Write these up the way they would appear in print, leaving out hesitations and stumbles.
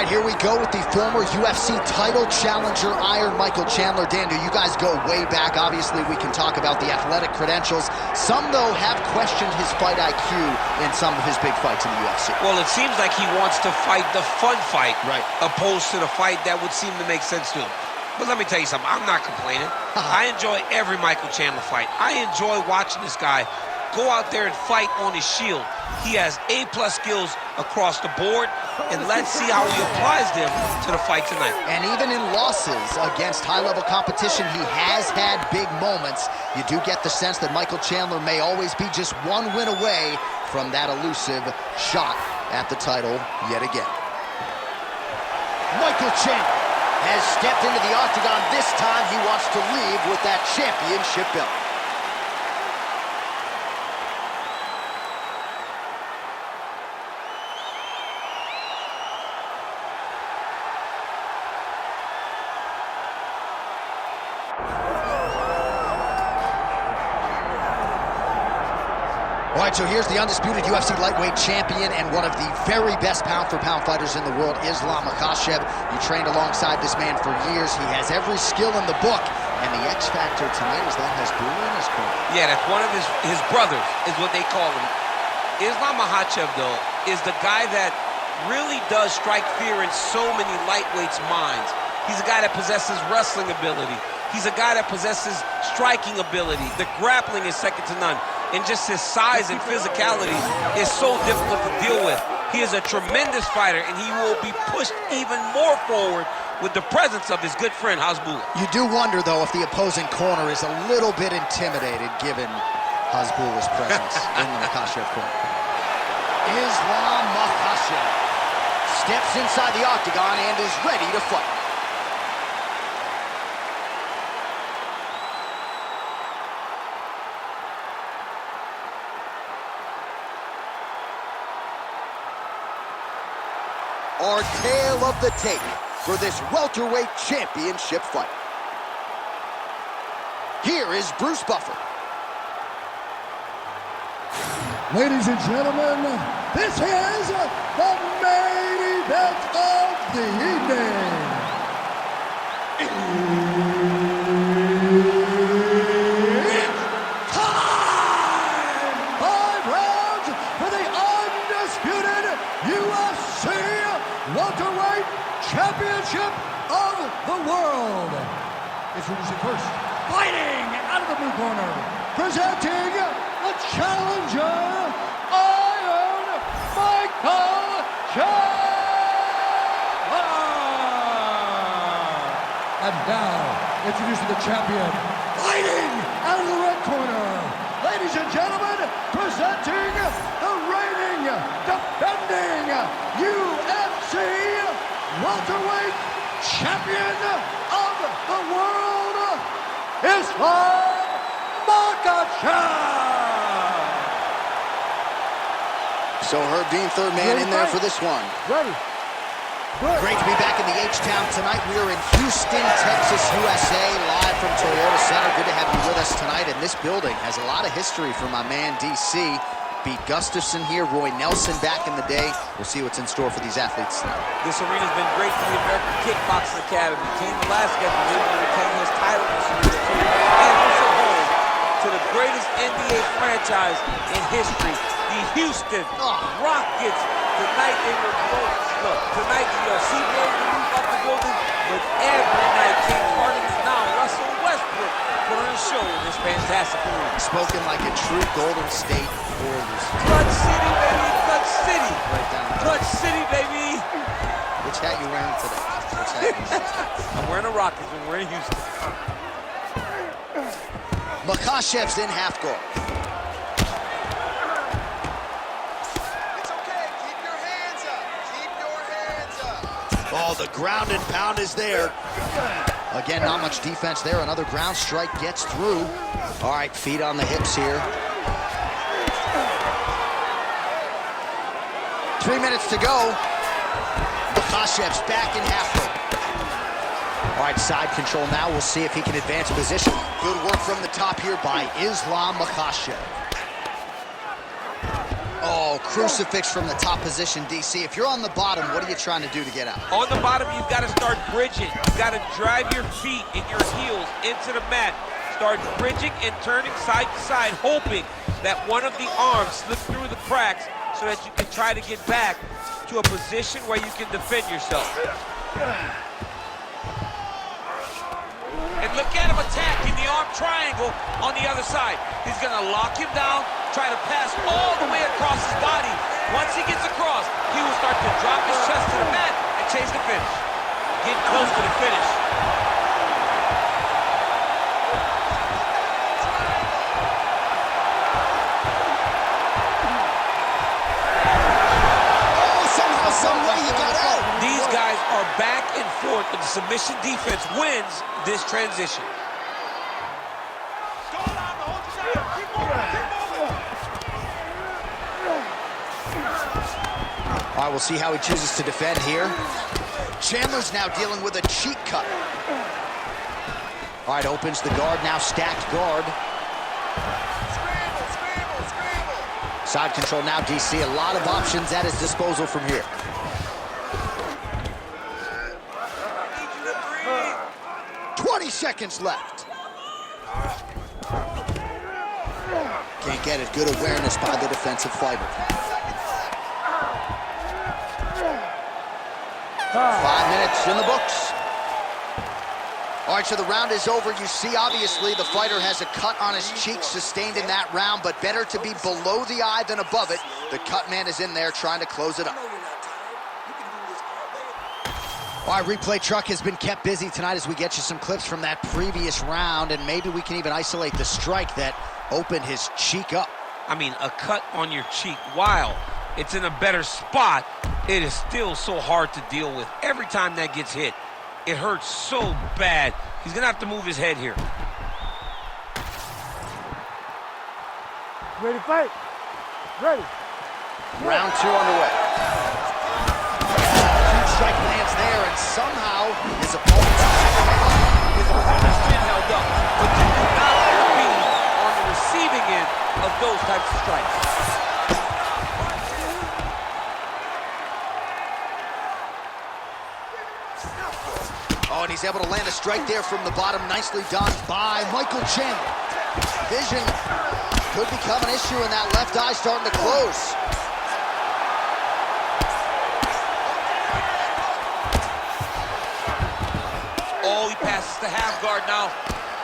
right, here we go with the former UFC title challenger, Iron Michael Chandler. Daniel, you guys go way back. Obviously, we can talk about the athletic credentials. Some, though, have questioned his fight IQ in some of his big fights in the UFC. Well, it seems like he wants to fight the fun fight, right, opposed to the fight that would seem to make sense to him. But let me tell you something, I'm not complaining. I enjoy every Michael Chandler fight. I enjoy watching this guy go out there and fight on his shield. He has A-plus skills across the board, and let's see how he applies them to the fight tonight. And even in losses against high-level competition, he has had big moments. You do get the sense that Michael Chandler may always be just one win away from that elusive shot at the title yet again. Michael Chandler has stepped into the octagon. This time he wants to leave with that championship belt. All right, so here's the undisputed UFC lightweight champion and one of the very best pound-for-pound fighters in the world, Islam Makhachev. You trained alongside this man for years. He has every skill in the book. And the X factor tonight is that Chandler in his corner. Yeah, that's one of his brothers, is what they call him. Islam Makhachev, though, is the guy that really does strike fear in so many lightweights' minds. He's a guy that possesses wrestling ability. He's a guy that possesses striking ability. The grappling is second to none. And just his size and physicality is so difficult to deal with. He is a tremendous fighter, and he will be pushed even more forward with the presence of his good friend, Hasbulla. You do wonder, though, if the opposing corner is a little bit intimidated given Hasbulla's presence in the Makhachev corner. Islam Makhachev steps inside the octagon and is ready to fight. Our tale of the tape for this welterweight championship fight. Here is Bruce Buffer. Ladies and gentlemen, this is the main event of the evening. It's time! 5 rounds for the undisputed UFC welterweight championship of the world. Introducing first, fighting out of the blue corner, presenting the challenger, Iron Michael Chandler. And now, introducing the champion, fighting out of the red corner, ladies and gentlemen, presenting the reigning, defending UFC welterweight champion of the world, Islam Makhachev. So Herb Dean, third man in there for this one. Ready. Good. Great to be back in the H-Town tonight. We are in Houston, Texas, USA, live from Toyota Center. Good to have you with us tonight. And this building has a lot of history for my man, DC. Beat Gustafson here, Roy Nelson back in the day. We'll see what's in store for these athletes tonight. This arena's been great for the American Kickboxing Academy. Cain Velasquez was able to retain his title in this arena too. And also home to the greatest NBA franchise in history, the Houston Rockets. Tonight they will blow. Look, tonight you'll see blowing the roof off the building, but every night King Harden and now Russell Westbrook put on a show in this fantastic arena. Spoken like a true Golden State Warriors. Clutch City, baby, Clutch City. Right down the Clutch City, baby. Which hat you wearing today? Which hat you wearing? I'm wearing a Rockets and we're in Houston. Makhachev's in half guard. It's okay. Keep your hands up. Keep your hands up. Oh, the ground and pound is there. Again, not much defense there. Another ground strike gets through. All right, feet on the hips here. 3 minutes to go. Makhachev's back in half guard. All right, side control now. We'll see if he can advance position. Good work from the top here by Islam Makhachev. Oh, crucifix from the top position, DC. If you're on the bottom, what are you trying to do to get out? On the bottom, you've got to start bridging. You've got to drive your feet and your heels into the mat. Start bridging and turning side to side, hoping that one of the arms slips through the cracks so that you can try to get back to a position where you can defend yourself. And look at him attacking the arm triangle on the other side. He's going to lock him down, try to pass all the way across his body. Once he gets across, he will start to drop his chest to the mat and chase the finish. Get close to the finish. These guys are back and forth, and the submission defense wins this transition. All right, we'll see how he chooses to defend here. Chandler's now dealing with a cheek cut. All right, opens the guard, now stacked guard. Side control now, DC. A lot of options at his disposal from here. Seconds left. Can't get it. Good awareness by the defensive fighter. 5 minutes in the books. All right, so the round is over. You see, obviously, the fighter has a cut on his cheek sustained in that round, but better to be below the eye than above it. The cut man is in there trying to close it up. All right, replay truck has been kept busy tonight as we get you some clips from that previous round, and maybe we can even isolate the strike that opened his cheek up. I mean, a cut on your cheek, while it's in a better spot, it is still so hard to deal with. Every time that gets hit, it hurts so bad. He's gonna have to move his head here. Ready to fight? Ready. Round 2 underway. Strike lands there, and somehow his opponent's chin held up, but you do not want to be on the receiving end of those types of strikes. Oh, and he's able to land a strike there from the bottom. Nicely done by Michael Chandler. Vision could become an issue, and that left eye starting to close. Passes the half guard now,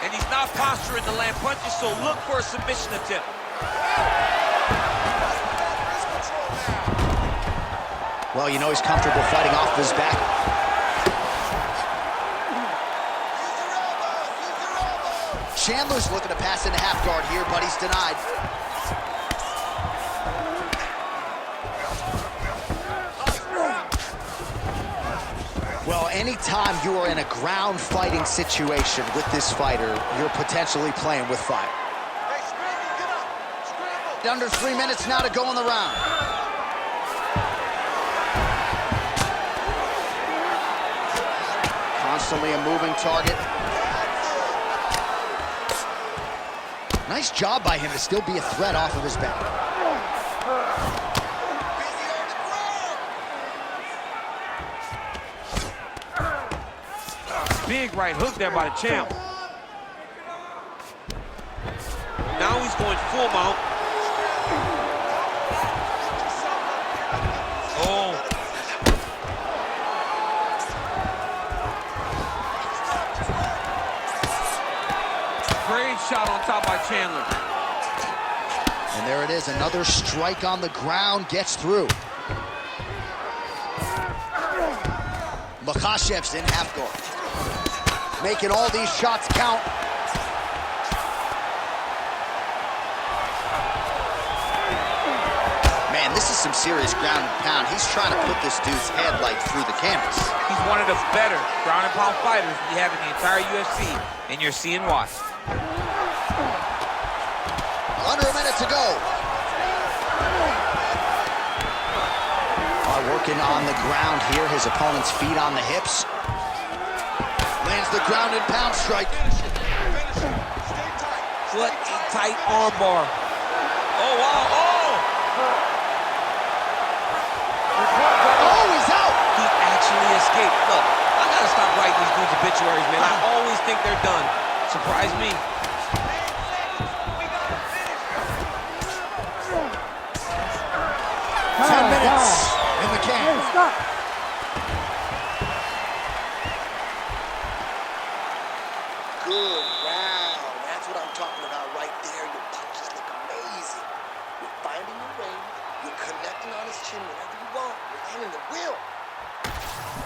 and he's not posturing to land punches, so look for a submission attempt. Well, you know he's comfortable fighting off his back. Chandler's looking to pass into half guard here, but he's denied. Well, anytime you are in a ground fighting situation with this fighter, you're potentially playing with fire. Hey, scramble, get up! Scramble! Under 3 minutes now to go in the round. Constantly a moving target. Nice job by him to still be a threat off of his back. Big right hook there by the champ. Now he's going full mount. Oh. Great shot on top by Chandler. And there it is, another strike on the ground, gets through. Makhachev's in half guard. Making all these shots count. Man, this is some serious ground and pound. He's trying to put this dude's head like through the canvas. He's one of the better ground and pound fighters we have in the entire UFC, and you're seeing why. Under a minute to go. Working on the ground here, his opponent's feet on the hips. Lands the ground and pound strike. What a tight arm bar. Oh, wow, oh! Oh, he's out. He actually escaped. Look, I gotta stop writing these dudes obituaries, man. I always think they're done. Surprise me. 10 minutes in the can. Hey, stop. Good round. That's what I'm talking about right there. Your punches look amazing. You're finding your range. You're connecting on his chin whenever you want. You're landing the wheel.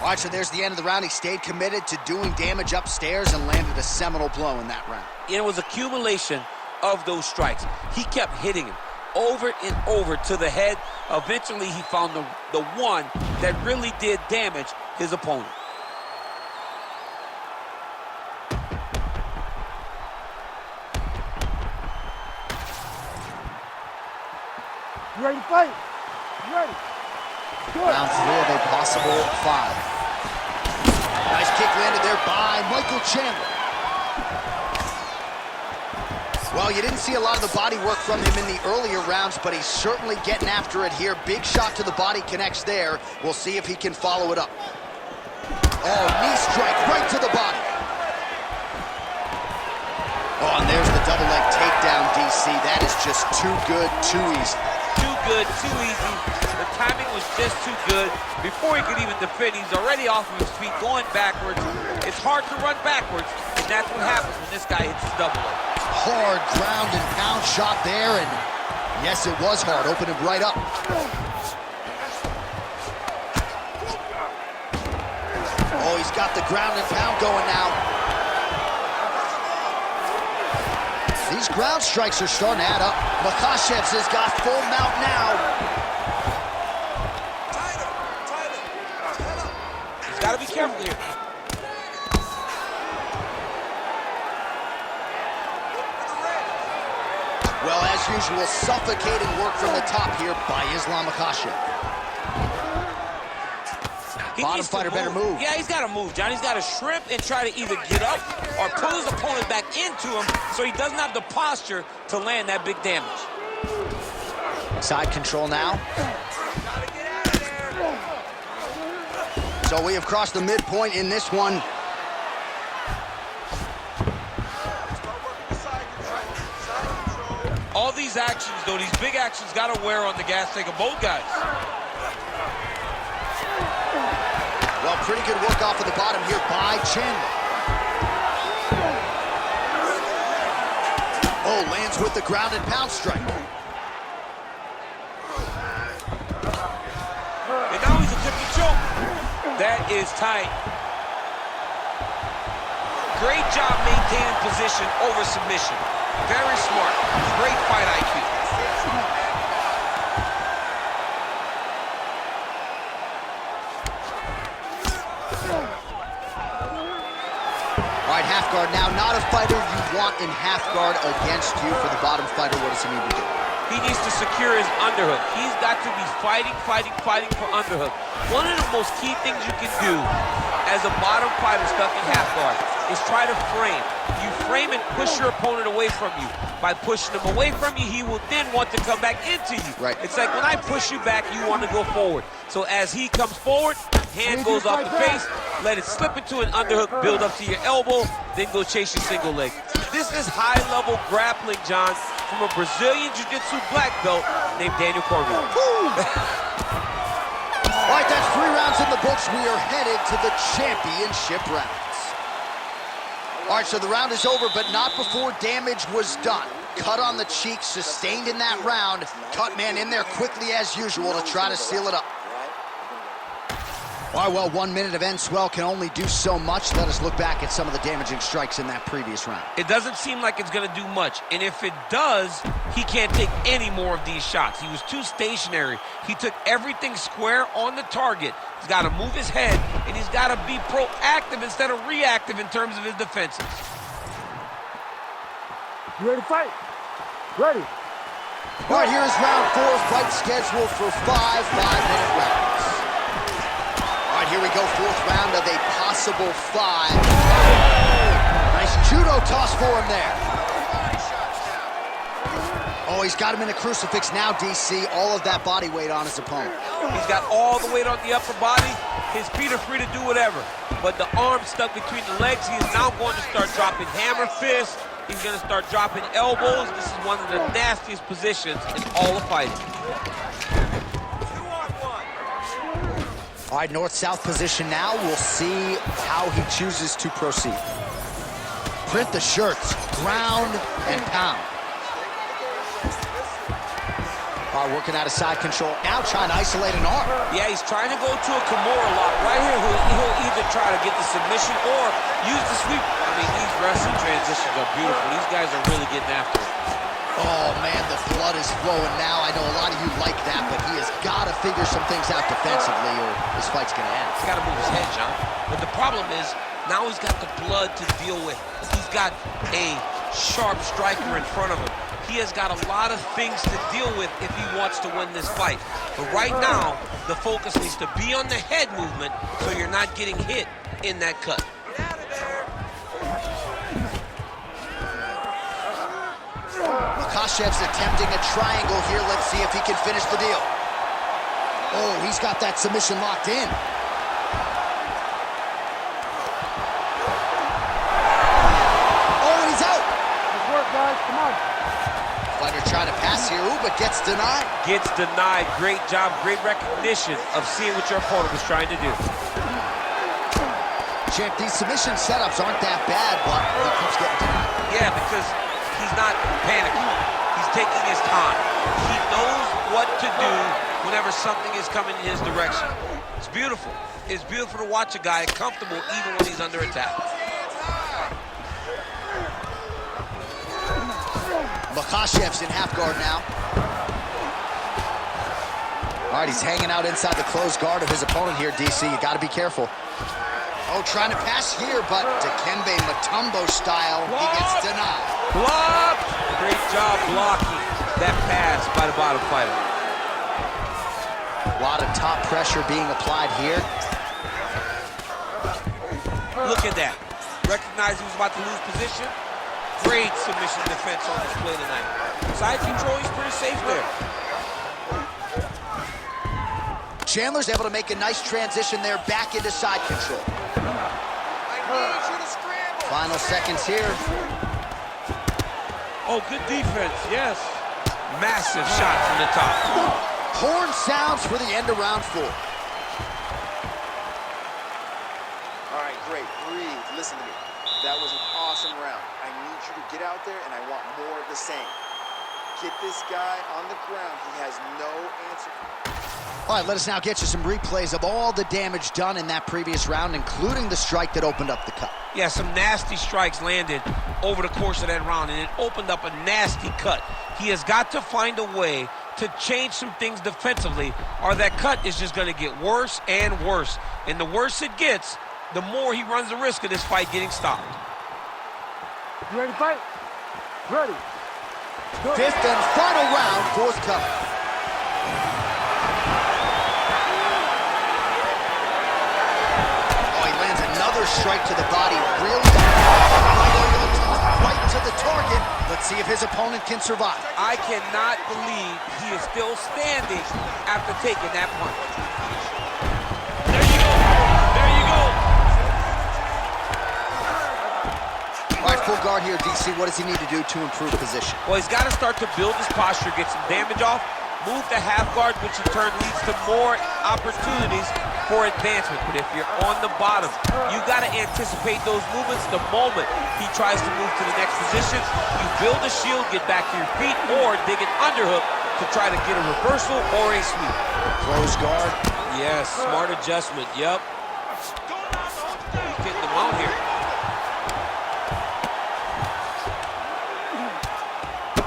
All right, so there's the end of the round. He stayed committed to doing damage upstairs and landed a seminal blow in that round. It was accumulation of those strikes. He kept hitting him over and over to the head. Eventually, he found the one that really did damage his opponent. You ready to fight? You ready? Good. Round 3 of a possible 5. Nice kick landed there by Michael Chandler. Well, you didn't see a lot of the body work from him in the earlier rounds, but he's certainly getting after it here. Big shot to the body connects there. We'll see if he can follow it up. Oh, knee strike right to the body. Oh, and there's the double leg takedown, DC. That is just too good, too easy. Too good, too easy. The timing was just too good. Before he could even defend, he's already off of his feet, going backwards. It's hard to run backwards, and that's what happens when this guy hits his double leg. Hard ground and pound shot there, and yes, it was hard. Opened him right up. Oh, he's got the ground and pound going now. These ground strikes are starting to add up. Makhachev has got full mount now. He's got to be careful here. Well, as usual, suffocating work from the top here by Islam Makhachev. Bottom fighter better move. Yeah, he's got to move, John. He's got to shrimp and try to either get up or pull his opponent back into him so he doesn't have the posture to land that big damage. Side control now. So we have crossed the midpoint in this one. All these actions, though, these big actions got to wear on the gas tank of both guys. Well, pretty good work off of the bottom here by Chandler. Oh, lands with the ground and pound strike. And now he's attempting to choke. That is tight. Great job maintaining position over submission. Very smart. Great fight IQ. All right, half guard now. Not a fighter you want in half guard against you. For the bottom fighter, what does he need to do? He needs to secure his underhook. He's got to be fighting for underhook. One of the most key things you can do as a bottom fighter stuck in half guard is try to frame. You frame and push your opponent away from you. By pushing him away from you, he will then want to come back into you. Right. It's like when I push you back, you want to go forward. So as he comes forward, hand goes off the face, let it slip into an underhook, build up to your elbow, then go chase your single leg. This is high-level grappling, John, from a Brazilian Jiu-Jitsu black belt named Daniel Cormier. All right, that's 3 rounds in the books. We are headed to the championship rounds. All right, so the round is over, but not before damage was done. Cut on the cheek, sustained in that round. Cut man in there quickly as usual to try to seal it up. All right, well, 1 minute of end swell can only do so much. Let us look back at some of the damaging strikes in that previous round. It doesn't seem like it's going to do much, and if it does, he can't take any more of these shots. He was too stationary. He took everything square on the target. He's got to move his head, and he's got to be proactive instead of reactive in terms of his defenses. You ready to fight? Ready. All right, here is round 4, fight scheduled for 5 5-minute rounds. All right, here we go, 4th round of a possible 5. Nice judo toss for him there. Oh, he's got him in a crucifix now, DC. All of that body weight on his opponent. He's got all the weight on the upper body. His feet are free to do whatever. But the arm stuck between the legs. He is now going to start dropping hammer fists. He's going to start dropping elbows. This is one of the nastiest positions in all of fighting. All right, north-south position now. We'll see how he chooses to proceed. Print the shirts, ground and pound. All right, working out of side control. Now trying to isolate an arm. Yeah, he's trying to go to a Kimura lock. Right here, he'll either try to get the submission or use the sweep. I mean, these wrestling transitions are beautiful. These guys are really getting after it. Oh, man, the blood is flowing now. I know a lot of you like that, but he has got to figure some things out defensively or this fight's going to end. He's got to move his head, John. But the problem is, now he's got the blood to deal with. He's got a sharp striker in front of him. He has got a lot of things to deal with if he wants to win this fight. But right now, the focus needs to be on the head movement so you're not getting hit in that cut. Makhachev's attempting a triangle here. Let's see if he can finish the deal. Oh, he's got that submission locked in. Oh, and he's out. Good work, guys. Come on. Fighter trying to pass here, ooh, but gets denied. Gets denied. Great job, great recognition of seeing what your opponent was trying to do. Champ, these submission setups aren't that bad, but he keeps getting denied. Yeah, because he's not panicking. He's taking his time. He knows what to do whenever something is coming in his direction. It's beautiful. It's beautiful to watch a guy comfortable even when he's under attack. Makhachev's in half guard now. All right, he's hanging out inside the closed guard of his opponent here, DC. You got to be careful. Oh, trying to pass here, but Dikembe Mutombo style, he gets denied. Blocked! Great job blocking that pass by the bottom fighter. A lot of top pressure being applied here. Look at that. Recognized he was about to lose position. Great submission defense on display tonight. Side control, he's pretty safe there. Chandler's able to make a nice transition there back into side control. Final seconds here. Oh, good defense, yes. Massive shot from the top. Horn sounds for the end of round 4. All right, great. Breathe. Listen to me. That was an awesome round. I need you to get out there, and I want more of the same. Get this guy on the ground. He has no answer. All right, let us now get you some replays of all the damage done in that previous round, including the strike that opened up the cut. Yeah, some nasty strikes landed over the course of that round, and it opened up a nasty cut. He has got to find a way to change some things defensively, or that cut is just going to get worse and worse. And the worse it gets, the more he runs the risk of this fight getting stopped. You ready to fight? Ready. Go. Fifth and final round, forthcoming. Another strike to the body, really right over the top, right to the target. Let's see if his opponent can survive. I cannot believe he is still standing after taking that punch. There you go. There you go. All right, full guard here, DC. What does he need to do to improve position? Well, he's got to start to build his posture, get some damage off, move to half guard, which in turn leads to more opportunities for advancement. But if you're on the bottom, you got to anticipate those movements the moment he tries to move to the next position. You build a shield, get back to your feet, or dig an underhook to try to get a reversal or a sweep. Close guard. Yes, smart adjustment, yep. He's getting them out here.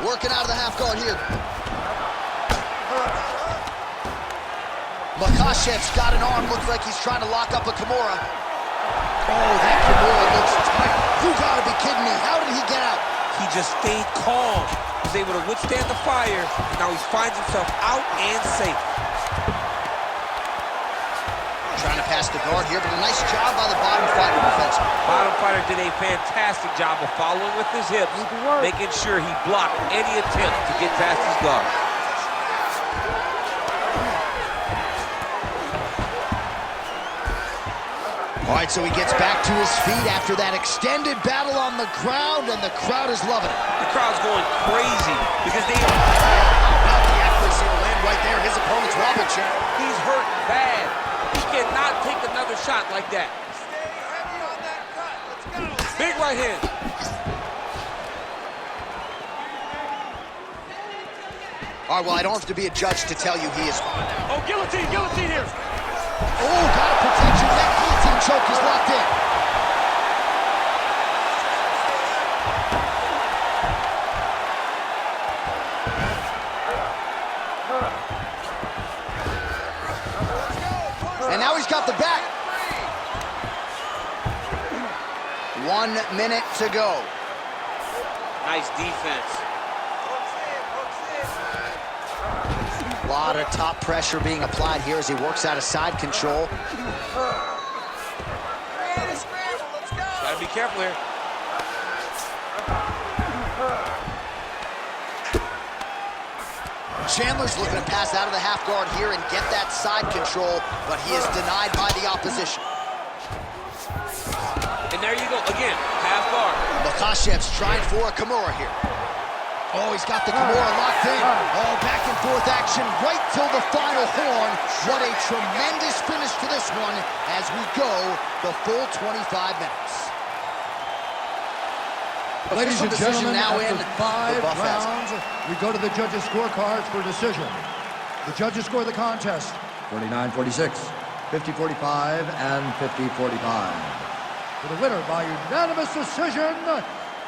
Working out of the half guard here. Makhachev's got an arm, looks like he's trying to lock up a Kimura. Oh, that Kimura looks tight. You gotta be kidding me. How did he get out? He just stayed calm. He was able to withstand the fire, and now he finds himself out and safe. Trying to pass past the guard here, but a nice job by the bottom fighter defenseman. Bottom fighter did a fantastic job of following with his hips, making sure he blocked any attempt to get past his guard. All right, so he gets back to his feet after that extended battle on the ground, and the crowd is loving it. The crowd's going crazy because they How about the accuracy to land right there? His opponent's wobbling chair. he's hurt bad. He cannot take another shot like that. Stay heavy on that cut. Let's go. Big right hand. All right, well, I don't have to be a judge to tell you he is. Oh, guillotine here. Oh, got a protection. That guillotine choke is locked in. And now he's got the back. 1 minute to go. Nice defense. A lot of top pressure being applied here as he works out of side control. Gotta be careful here. Chandler's looking to pass out of the half guard here and get that side control, but he is denied by the opposition. And there you go, again, half guard. Makhachev's trying for a Kimura here. Oh, he's got the Kimura locked in. Oh, back and forth action right till the final horn. What a tremendous finish to this one as we go the full 25 minutes. Ladies and gentlemen, now in after 5 the buffet. rounds, we go to the judges' scorecards for decision. The judges score the contest 49-46, 50-45, and 50-45. For the winner by unanimous decision,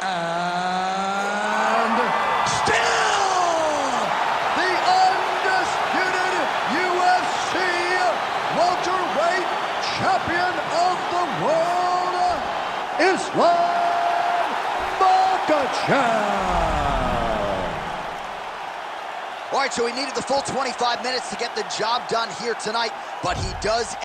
and still the undisputed UFC welterweight champion of the world, Islam Makhachev. All right, so he needed the full 25 minutes to get the job done here tonight, but he does